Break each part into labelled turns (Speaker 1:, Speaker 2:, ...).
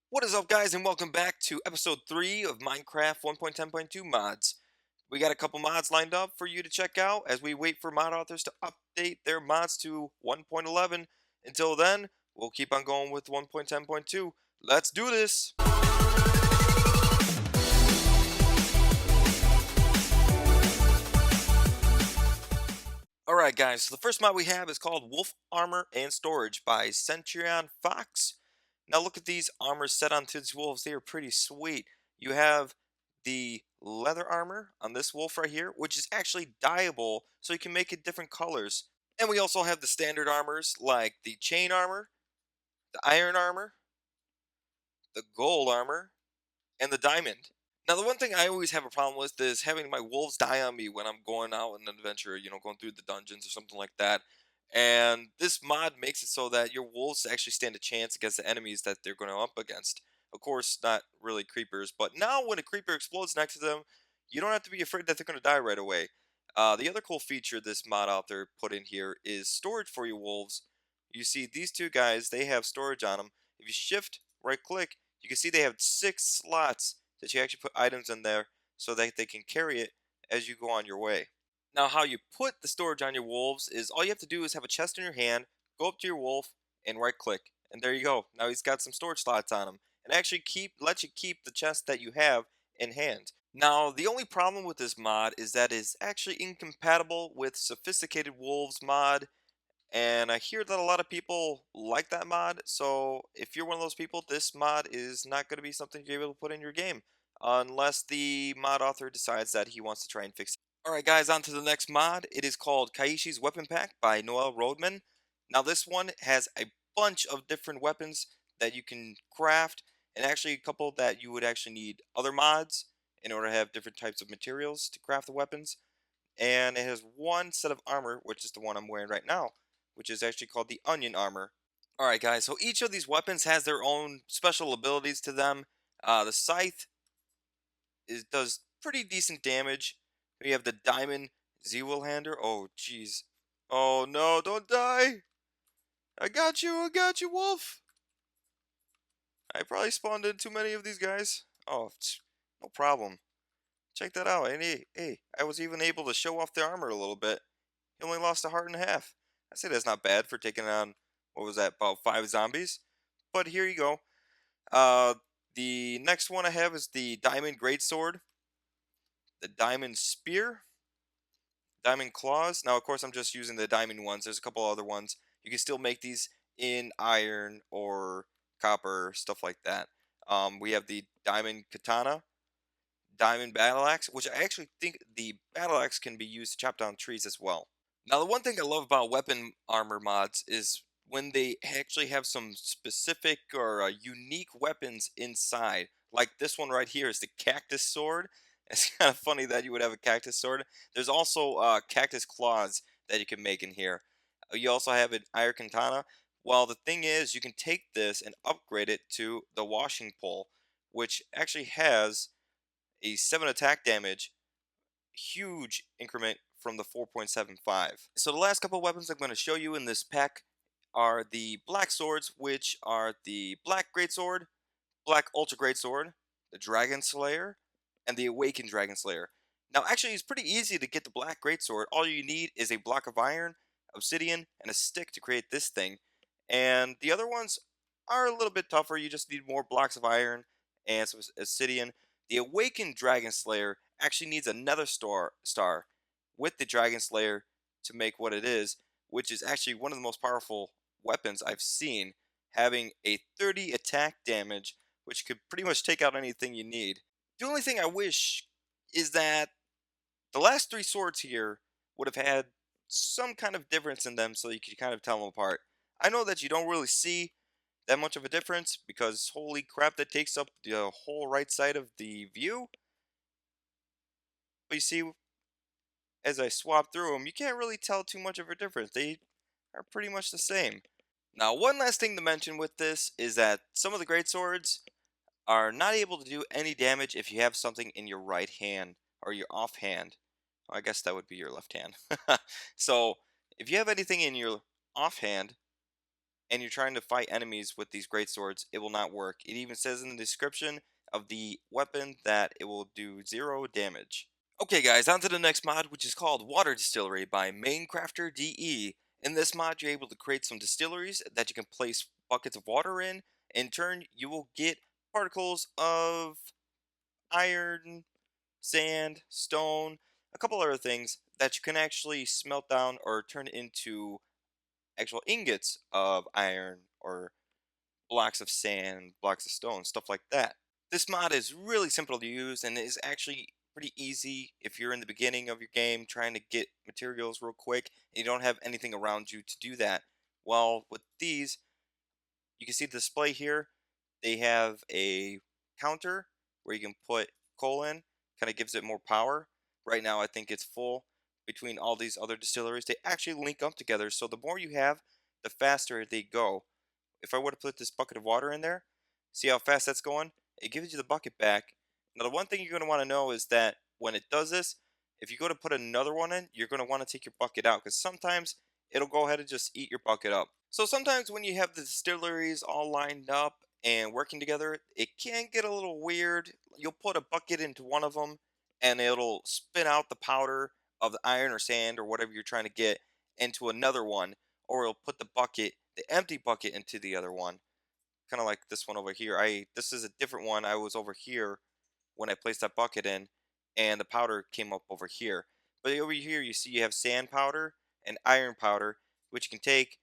Speaker 1: What is up, guys, and welcome back to episode 3 of Minecraft 1.10.2 mods. We got a couple mods lined up for you to check out as we wait for mod authors to update their mods to 1.11. Until then, we'll keep on going with 1.10.2. Let's do this! Alright, guys, so the first mod we have is called Wolf Armor and Storage by Sentry Fox. Now look at these armors set onto these wolves. They are pretty sweet. You have the leather armor on this wolf right here, which is actually dyeable, so you can make it different colors. And we also have the standard armors like the chain armor, the iron armor, the gold armor, and the diamond. Now, the one thing I always have a problem with is having my wolves die on me when I'm going out on an adventure, going through the dungeons or something like that. And this mod makes it so that your wolves actually stand a chance against the enemies that they're going to up against. Of course, not really creepers, but now when a creeper explodes next to them, you don't have to be afraid that they're going to die right away. The other cool feature this mod author put in here is storage for your wolves. You see, these two guys, they have storage on them. If you shift right click, you can see they have 6 slots that you actually put items in there so that they can carry it as you go on your way. Now, how you put the storage on your wolves is all you have to do is have a chest in your hand, go up to your wolf, and right click. And there you go. Now he's got some storage slots on him. And actually let you keep the chest that you have in hand. Now, the only problem with this mod is that it's actually incompatible with Sophisticated Wolves mod, and I hear that a lot of people like that mod, so if you're one of those people, this mod is not going to be something you're able to put in your game. Unless the mod author decides that he wants to try and fix it. Alright, guys, on to the next mod. It is called Kaishi's Weapon Pack by Noel Roadman. Now, this one has a bunch of different weapons that you can craft, and actually a couple that you would actually need other mods in order to have different types of materials to craft the weapons. And it has one set of armor, which is the one I'm wearing right now, which is actually called the Onion Armor. Alright, guys, so each of these weapons has their own special abilities to them. The Scythe does pretty decent damage. We have the Diamond Hander. Oh, jeez. Oh, no, don't die! I got you, wolf! I probably spawned in too many of these guys. Oh, no problem. Check that out. And hey, I was even able to show off the armor a little bit. He only lost a heart and a half. I say that's not bad for taking on, what was that, about 5 zombies? But here you go. Uh, the next one I have is the Diamond Greatsword, the Diamond Spear, Diamond Claws. Now, of course, I'm just using the diamond ones. There's a couple other ones. You can still make these in iron or copper, stuff like that. We have the Diamond Katana, Diamond Battle Axe, which I actually think the Battle Axe can be used to chop down trees as well. Now, the one thing I love about weapon armor mods is when they actually have some specific or unique weapons inside. Like this one right here is the cactus sword. It's kind of funny that you would have a cactus sword. There's also cactus claws that you can make in here. You also have an iron katana. Well, the thing is, you can take this and upgrade it to the washing pole, which actually has a 7 attack damage, huge increment from the 4.75. So the last couple weapons I'm going to show you in this pack are the black swords, which are the black greatsword, black ultra greatsword, the dragon slayer, and the awakened dragon slayer. Now, actually, it's pretty easy to get the black greatsword. All you need is a block of iron, obsidian, and a stick to create this thing. And the other ones are a little bit tougher. You just need more blocks of iron and some obsidian. The awakened dragon slayer actually needs another star with the dragon slayer to make what it is, which is actually one of the most powerful weapons I've seen, having a 30 attack damage, which could pretty much take out anything you need. The only thing I wish is that the last 3 swords here would have had some kind of difference in them so you could kind of tell them apart. I know that you don't really see that much of a difference because holy crap, that takes up the whole right side of the view. But you see, as I swap through them, you can't really tell too much of a difference. They are pretty much the same. Now, one last thing to mention with this is that some of the great swords are not able to do any damage if you have something in your right hand or your offhand. I guess that would be your left hand. So, if you have anything in your offhand, and you're trying to fight enemies with these great swords, it will not work. It even says in the description of the weapon that it will do 0 damage. Okay guys, on to the next mod, which is called Water Distillery by Maine Crafter DE. In this mod, you're able to create some distilleries that you can place buckets of water in. In turn, you will get particles of iron, sand, stone, a couple other things that you can actually smelt down or turn into actual ingots of iron or blocks of sand, blocks of stone, stuff like that. This mod is really simple to use and is actually pretty easy if you're in the beginning of your game trying to get materials real quick and you don't have anything around you to do that. Well, with these, you can see the display here. They have a counter where you can put coal in, kind of gives it more power. Right now, I think it's full. Between all these other distilleries, they actually link up together. So the more you have, the faster they go. If I were to put this bucket of water in there, see how fast that's going? It gives you the bucket back. Now, the one thing you're going to want to know is that when it does this, if you go to put another one in, you're going to want to take your bucket out because sometimes it'll go ahead and just eat your bucket up. So sometimes when you have the distilleries all lined up and working together, it can get a little weird. You'll put a bucket into one of them and it'll spit out the powder of the iron or sand or whatever you're trying to get into another one, or it'll put the bucket, the empty bucket, into the other one. Kind of like this one over here. This is a different one. I was over here when I placed that bucket in, and the powder came up over here. But over here, you see you have sand powder and iron powder, which you can take,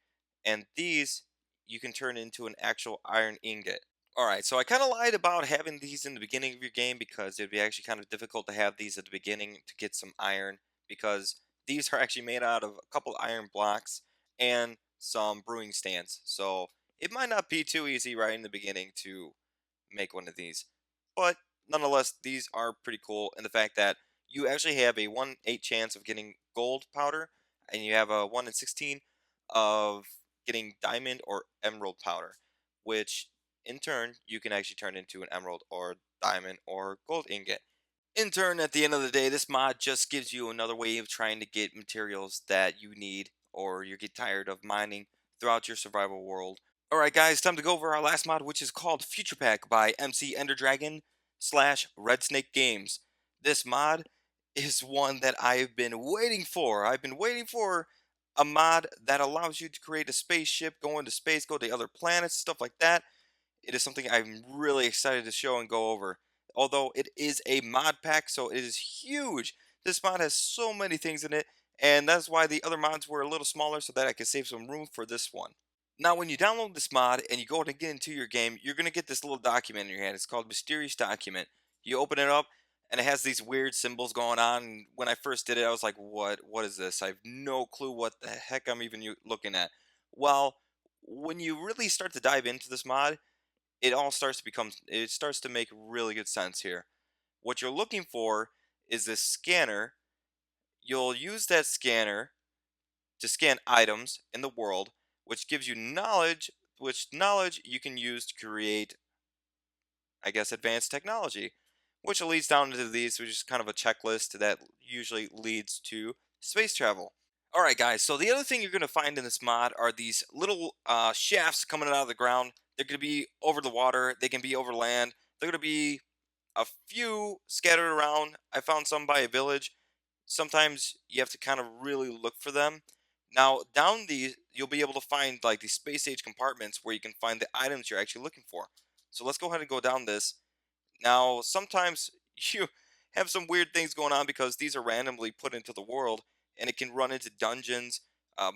Speaker 1: and these you can turn into an actual iron ingot. Alright, so I kind of lied about having these in the beginning of your game because it'd be actually kind of difficult to have these at the beginning to get some iron because these are actually made out of a couple iron blocks and some brewing stands. So it might not be too easy right in the beginning to make one of these. But nonetheless, these are pretty cool in the fact that you actually have a 1/8 chance of getting gold powder and you have a 1 in 16 of getting diamond or emerald powder, which in turn you can actually turn into an emerald or diamond or gold ingot. In turn, at the end of the day, this mod just gives you another way of trying to get materials that you need or you get tired of mining throughout your survival world. Alright guys, time to go over our last mod, which is called Future Pack by MC Enderdragon slash Red Snake Games. This mod is one that I've been waiting for. I've been waiting for a mod that allows you to create a spaceship, go into space, go to other planets, stuff like that. It is something I'm really excited to show and go over. Although it is a mod pack, so it is huge. This mod has so many things in it, and that's why the other mods were a little smaller so that I could save some room for this one. Now, when you download this mod and you go to get into your game, you're going to get this little document in your hand. It's called Mysterious Document. You open it up, and it has these weird symbols going on. And when I first did it, I was like, what? What is this? I have no clue what the heck I'm even looking at. Well, when you really start to dive into this mod, it starts to make really good sense here. What you're looking for is this scanner. You'll use that scanner to scan items in the world, which gives you knowledge, which knowledge you can use to create, I guess, advanced technology, which leads down into these, which is kind of a checklist that usually leads to space travel. All right, guys. So the other thing you're going to find in this mod are these little shafts coming out of the ground. They're going to be over the water. They can be over land. They're going to be a few scattered around. I found some by a village. Sometimes you have to kind of really look for them. Now, down these, you'll be able to find like these space age compartments where you can find the items you're actually looking for. So let's go ahead and go down this. Now, sometimes you have some weird things going on because these are randomly put into the world and it can run into dungeons,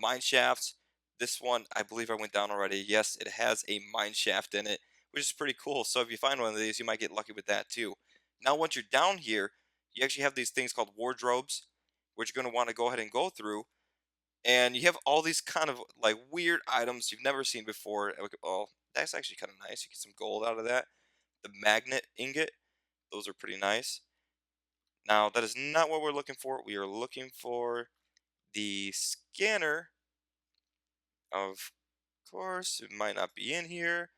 Speaker 1: mine shafts. This one, I believe I went down already. Yes, it has a mine shaft in it, which is pretty cool. So if you find one of these, you might get lucky with that too. Now, once you're down here, you actually have these things called wardrobes, which you're going to want to go ahead and go through. And you have all these kind of like weird items you've never seen before. Oh, that's actually kind of nice. You get some gold out of that. The magnet ingot, those are pretty nice. Now, that is not what we're looking for. We are looking for the scanner. Of course, it might not be in here.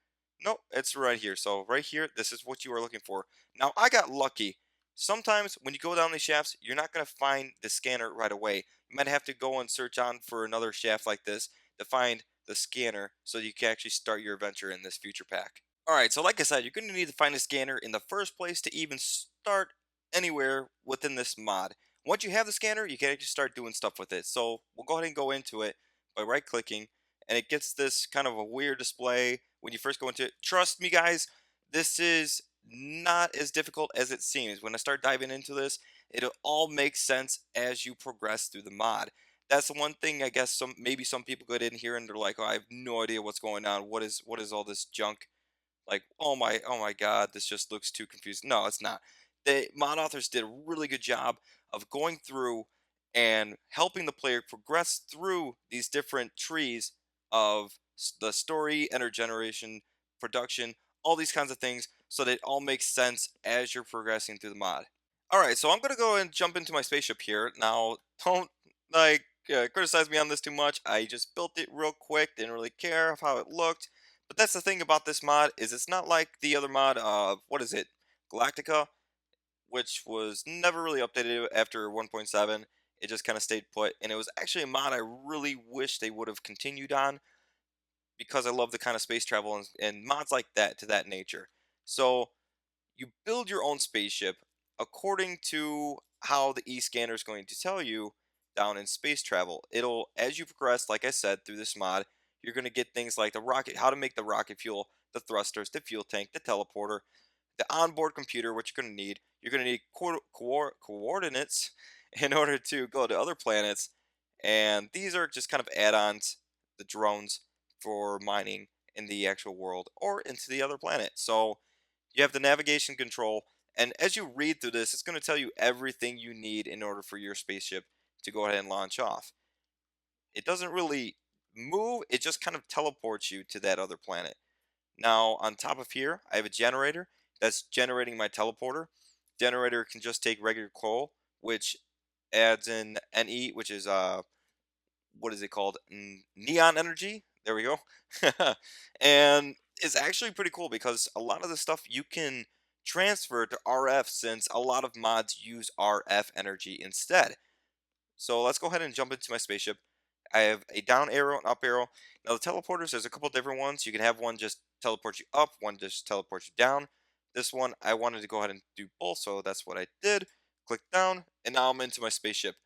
Speaker 1: Nope, it's right here. So right here, this is what you are looking for. Now, I got lucky. Sometimes when you go down these shafts, you're not going to find the scanner right away. You might have to go and search on for another shaft like this to find the scanner so you can actually start your adventure in this future pack. Alright, so like I said, you're going to need to find a scanner in the first place to even start anywhere within this mod. Once you have the scanner, you can actually start doing stuff with it. So we'll go ahead and go into it by right clicking, and it gets this kind of a weird display when you first go into it. Trust me guys, this is not as difficult as it seems. When I start diving into this, it'll all make sense as you progress through the mod. That's the one thing I guess maybe some people get in here and they're like, oh, I have no idea what's going on. What is all this junk? Like, oh my god, this just looks too confusing. No, it's not. The mod authors did a really good job of going through and helping the player progress through these different trees of the story, intergeneration, production, all these kinds of things, so that it all makes sense as you're progressing through the mod. All right, so I'm gonna go and jump into my spaceship here. Now, don't like criticize me on this too much. I just built it real quick, didn't really care of how it looked. But that's the thing about this mod is it's not like the other mod of what is it, Galactica, which was never really updated after 1.7. It just kind of stayed put, and it was actually a mod I really wish they would have continued on because I love the kind of space travel and mods like that to that nature. So you build your own spaceship according to how the e-scanner is going to tell you down in space travel. It'll, as you progress, like I said, through this mod, you're going to get things like the rocket, how to make the rocket fuel, the thrusters, the fuel tank, the teleporter, the onboard computer, which you're going to need. You're going to need coordinates in order to go to other planets. And these are just kind of add-ons, the drones for mining in the actual world or into the other planet. So you have the navigation control, and as you read through this, it's going to tell you everything you need in order for your spaceship to go ahead and launch off. It doesn't really move, it just kind of teleports you to that other planet. Now, on top of here, I have a generator that's generating my teleporter. Generator can just take regular coal, which adds in Ne, which is what is it called? Neon energy. There we go. And it's actually pretty cool because a lot of the stuff you can transfer to RF since a lot of mods use RF energy instead. So let's go ahead and jump into my spaceship. I have a down arrow and up arrow. Now the teleporters, there's a couple different ones. You can have one just teleport you up, one just teleport you down. This one, I wanted to go ahead and do both, so that's what I did. Click down, and now I'm into my spaceship.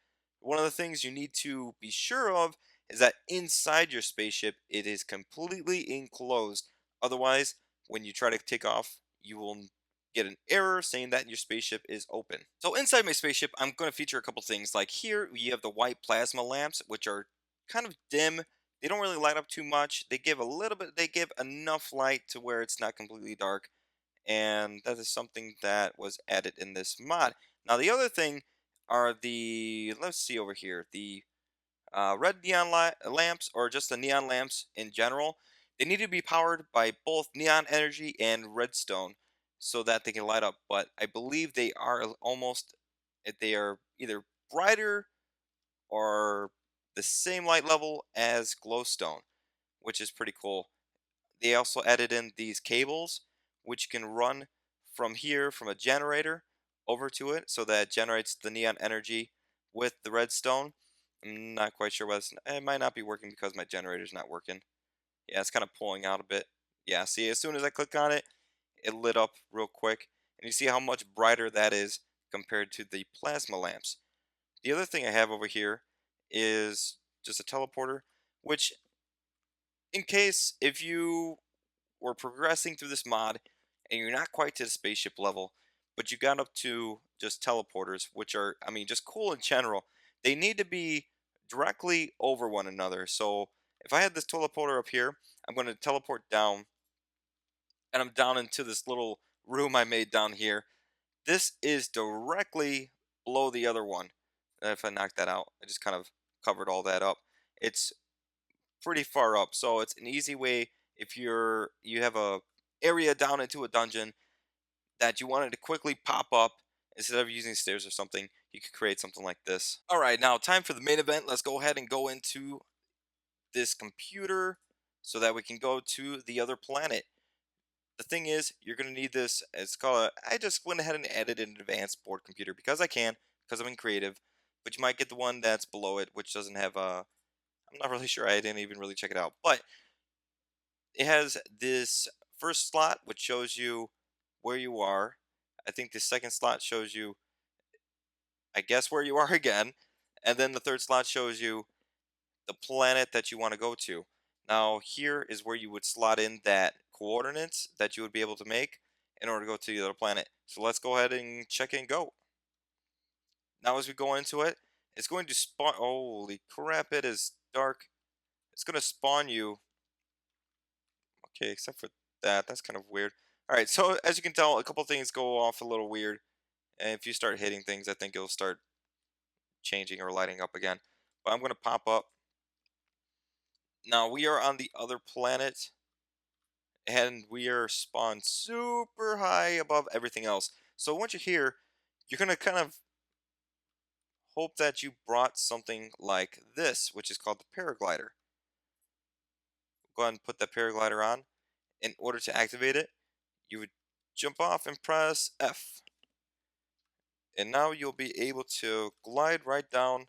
Speaker 1: One of the things you need to be sure of is that inside your spaceship, it is completely enclosed. Otherwise, when you try to take off, you will get an error saying that your spaceship is open. So inside my spaceship, I'm going to feature a couple things. Like here, you have the white plasma lamps, which are kind of dim. They don't really light up too much. They give a little bit, they give enough light to where it's not completely dark. And that is something that was added in this mod. Now the other thing are the, let's see over here, the red neon lamps or just the neon lamps in general. They need to be powered by both neon energy and redstone so that they can light up. But I believe they are almost, they are either brighter or the same light level as glowstone, which is pretty cool. They also added in these cables, which you can run from here from a generator over to it, so that it generates the neon energy with the redstone. I'm not quite sure why it might not be working because my generator's not working. Yeah, it's kind of pulling out a bit. Yeah, see, as soon as I click on it, it lit up real quick, and you see how much brighter that is compared to the plasma lamps. The other thing I have over here is just a teleporter, which in case if you were progressing through this mod and you're not quite to the spaceship level, but you got up to just teleporters, which are, I mean, just cool in general. They need to be directly over one another. So if I had this teleporter up here, I'm going to teleport down, and I'm down into this little room I made down here. This is directly below the other one. And if I knock that out, I just kind of covered all that up. It's pretty far up, so it's an easy way if you have a area down into a dungeon that you wanted to quickly pop up instead of using stairs or something, you could create something like this. All right, now time for the main event. Let's go ahead and go into this computer so that we can go to the other planet. The thing is, you're going to need this. It's called I just went ahead and added an advanced board computer because I can, because I'm in creative, but you might get the one that's below it, which doesn't have a, I'm not really sure. I didn't even really check it out. But it has this first slot, which shows you where you are. I think the second slot shows you, I guess, where you are again. And then the third slot shows you the planet that you want to go to. Now, here is where you would slot in that coordinates that you would be able to make in order to go to the other planet. So let's go ahead and check and go. Now, as we go into it, it's going to spawn. Holy crap, it is dark. It's going to spawn you. Okay, except for that. That's kind of weird. All right, so as you can tell, a couple things go off a little weird. And if you start hitting things, I think it'll start changing or lighting up again. But I'm going to pop up. Now, we are on the other planet. And we are spawned super high above everything else. So once you're here, you're going to kind of hope that you brought something like this, which is called the paraglider. Go ahead and put that paraglider on. In order to activate it, you would jump off and press F. And now you'll be able to glide right down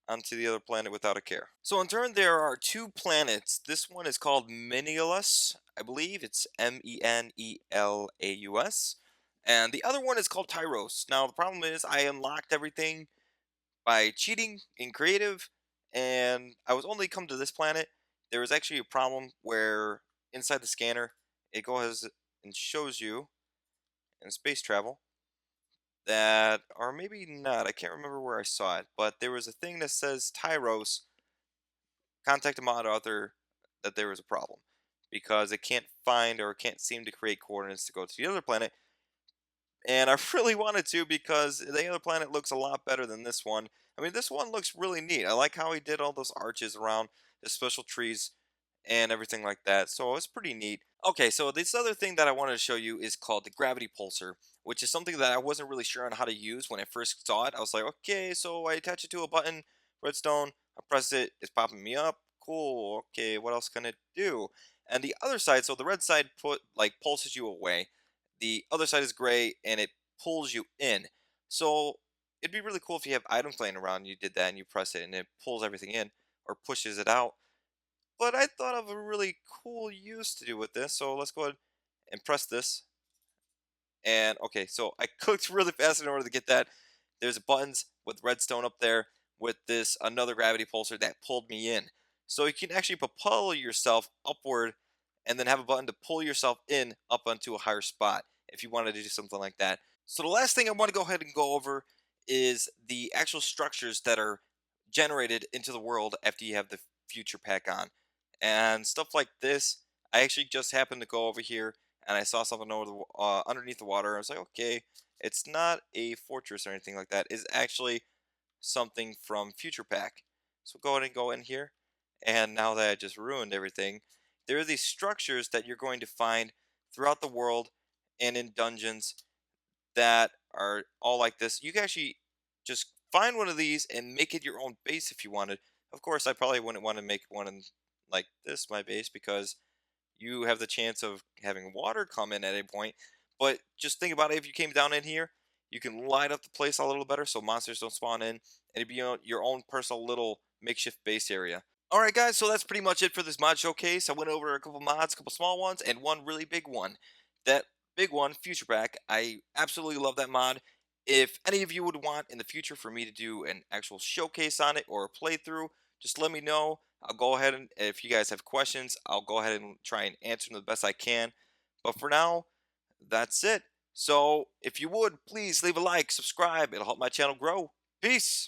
Speaker 1: onto the other planet without a care. So in turn, there are two planets. This one is called Menelaus, I believe. It's Menelaus. And the other one is called Tyros. Now, the problem is I unlocked everything by cheating in creative, and I was only come to this planet. There was actually a problem where inside the scanner, it goes and shows you in space travel that, or maybe not, I can't remember where I saw it, but there was a thing that says Tyros, contact a mod author that there was a problem because it can't find or can't seem to create coordinates to go to the other planet. And I really wanted to because the other planet looks a lot better than this one. I mean, this one looks really neat. I like how he did all those arches around the special trees and everything like that. So it's pretty neat. Okay, so this other thing that I wanted to show you is called the Gravity Pulsar, which is something that I wasn't really sure on how to use when I first saw it. I was like, okay, so I attach it to a button, redstone, I press it, it's popping me up. Cool, okay, what else can it do? And the other side, so the red side pulses you away. The other side is gray and it pulls you in. So it'd be really cool if you have items laying around and you did that and you press it and it pulls everything in or pushes it out. But I thought of a really cool use to do with this, so let's go ahead and press this. And okay, so I clicked really fast in order to get that. There's buttons with redstone up there with this another gravity pulsar that pulled me in. So you can actually propel yourself upward and then have a button to pull yourself in up onto a higher spot if you wanted to do something like that. So the last thing I want to go ahead and go over is the actual structures that are generated into the world after you have the future pack on. And stuff like this, I actually just happened to go over here and I saw something over underneath the water. I was like, okay, it's not a fortress or anything like that. It's actually something from Future Pack. So go ahead and go in here. And now that I just ruined everything, there are these structures that you're going to find throughout the world and in dungeons that are all like this. You can actually just find one of these and make it your own base if you wanted. Of course, I probably wouldn't want to make one like this my base because you have the chance of having water come in at any point. But just think about it, if you came down in here, you can light up the place a little better so monsters don't spawn in, and it'd be your own personal little makeshift base area. Alright guys, so that's pretty much it for this mod showcase. I went over a couple mods, a couple small ones, and one really big one. That big one, Future Pack, I absolutely love that mod. If any of you would want in the future for me to do an actual showcase on it or a playthrough, just let me know. I'll go ahead and if you guys have questions, I'll go ahead and try and answer them the best I can. But for now, that's it. So if you would, please leave a like, subscribe. It'll help my channel grow. Peace.